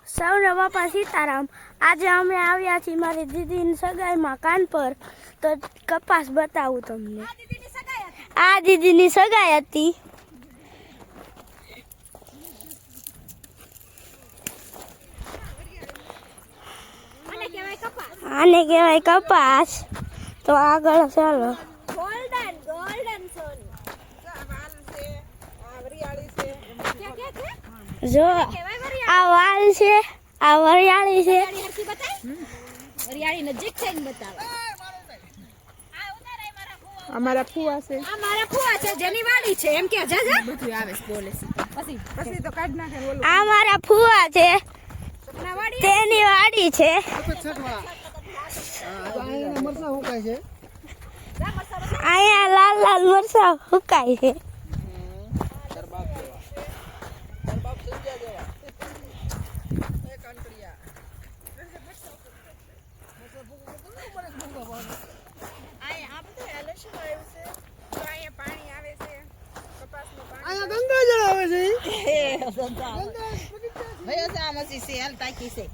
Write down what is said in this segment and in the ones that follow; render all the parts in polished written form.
સૌને બાપા સીતારામ। આજે અમે આવ્યા છીએ મારી દીદીની સગાઈમાં કાનપર, તો કપાસ બતાવું તમને। આ દીદીની સગાઈ હતી। આને કહેવાય કપાસ। તો આગળ ચાલો। ગોલ્ડન ગોલ્ડન સોની જો આ વાલ છે, આ વરિયાળી છે। વરિયાળી નજીક થઈને બતાવો। અમારા ફુવા છે, આ મારા ફુવા છે જેની વાડી છે એમ કે જાજા બધું આવે છે બોલે છે। પછી તો કાઢ નાખે ઓલું। આ મારા ફુવા છે, ના વાડી તેની વાડી છે। મરસા હુકાય છે। અહીંયા લાલ લાલ મરચા હુકાય છે। અહીંયા ગંગા જળ આવે છે। ભાઈ આ મસી છે હાલ તાકી છે।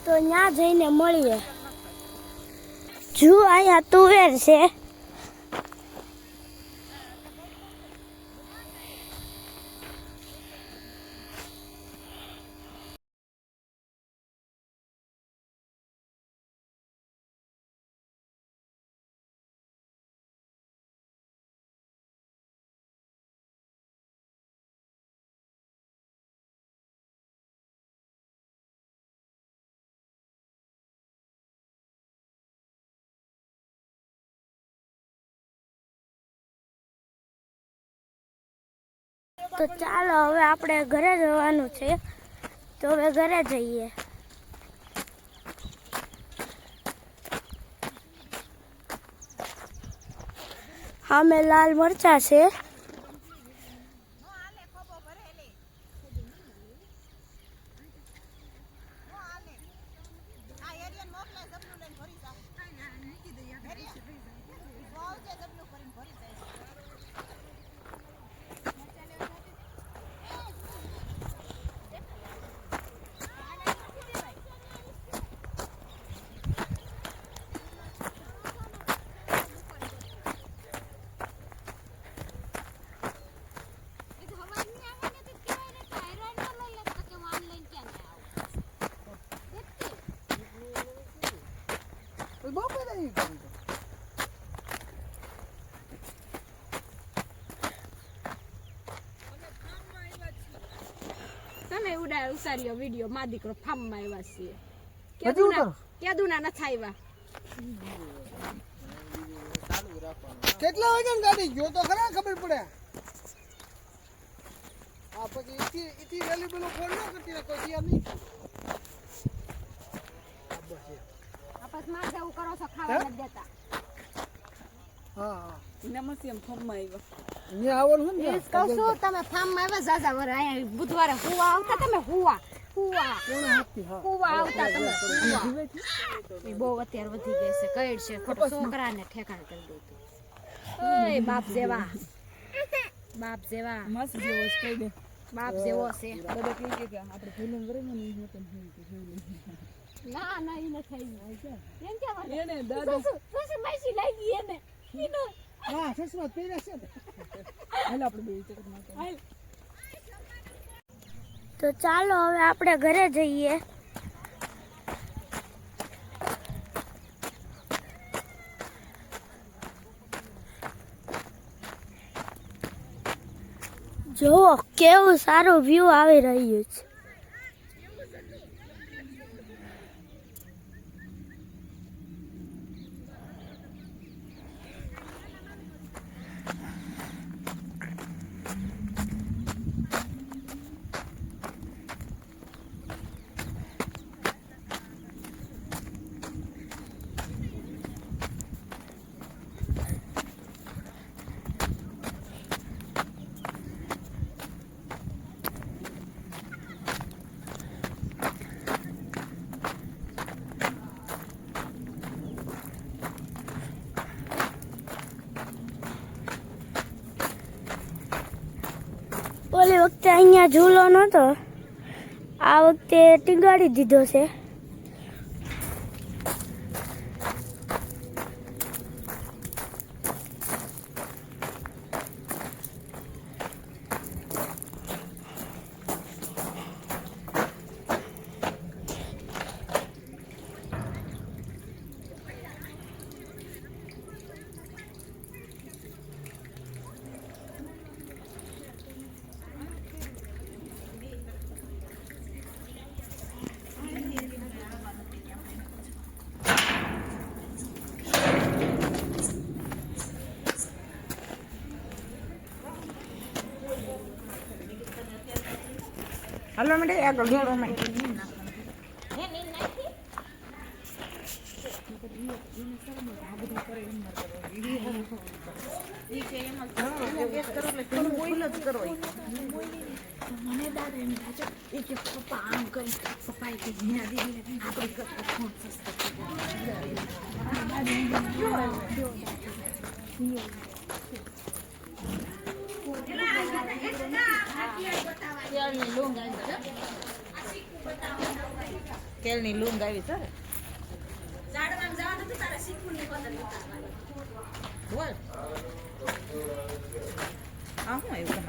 તો ત્યાં જઈને મળીએ। જો અહીંયા તુવેર છે। તો ચાલો હવે આપણે ઘરે જવાનું છે, તો હવે ઘરે જઈએ। સામે લાલ મરચા છે। તમે ઉતાર્યો વિડિયો માં દીકરો ફાર્મ માં આવ્યા છીએ કેદુના નથી આવ્યા। કેટલા વાગ્યા ગાડી ગયો તો ખરા ખબર પડે। આ પછી ઈથી રેલી પેલો ફોન ન કરતી કોઈ દિયા નહીં। આપસ માં જવું કરો છો ખાવા નથી દેતા। હા હા નમસ્તે એમ ફોર્મમાં આવ્યો। ને આવવાનું છે એ કહું છું તમે ફાર્મ માં આવ્યા જાજા વર અહીંયા બુધવારે હુવા આવતા તમે હુવા આવતા તમે એ બહુ અત્યારે વધી ગઈ છે કઈડ છે ખોટો છોકરાને ઠેકાણ કરી દઉં। ઓય બાપ જેવા મસ્ત જેવો છે કહી દે। બાપ જેવો છે। બધા કહે કે આપણે ફિલ્મ કરે ને નહીં હોતું ના ના ઈ ન થઈ એમ કે એને દાદા સસુ માસી લાગી એને ઈનો હા સસમત પહેર્યા છે ને। હાલ આપણે બે ચક્કર મારતા। તો ચાલો હવે આપણે ઘરે જઈએ। જુઓ કેવું સારું વ્યૂ આવી રહ્યું છે. ઓલી વખતે અહીંયા ઝૂલો નહોતો, આ વખતે ટીંગાડી દીધો છે. હાલો મેડે આગળ દોડો મેં કેળની લૂંગ આવી સર બોલ આ શું આવ્યું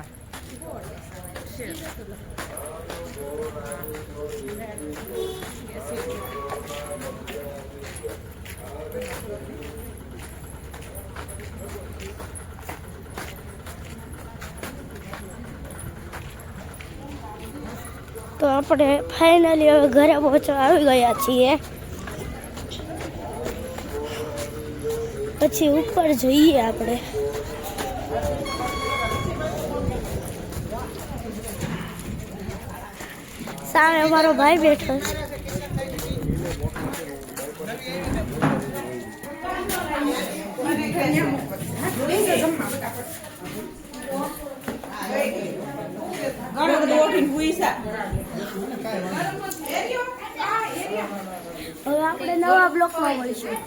તો આપણે ફાઇનલી હવે ઘરે પહોંચવા આવી ગયા છીએ. પછી ઉપર જઈએ આપણે. સામે અમારો ભાઈ બેઠો છે. હવે આપણે નવા બ્લોકમાં મળીશું.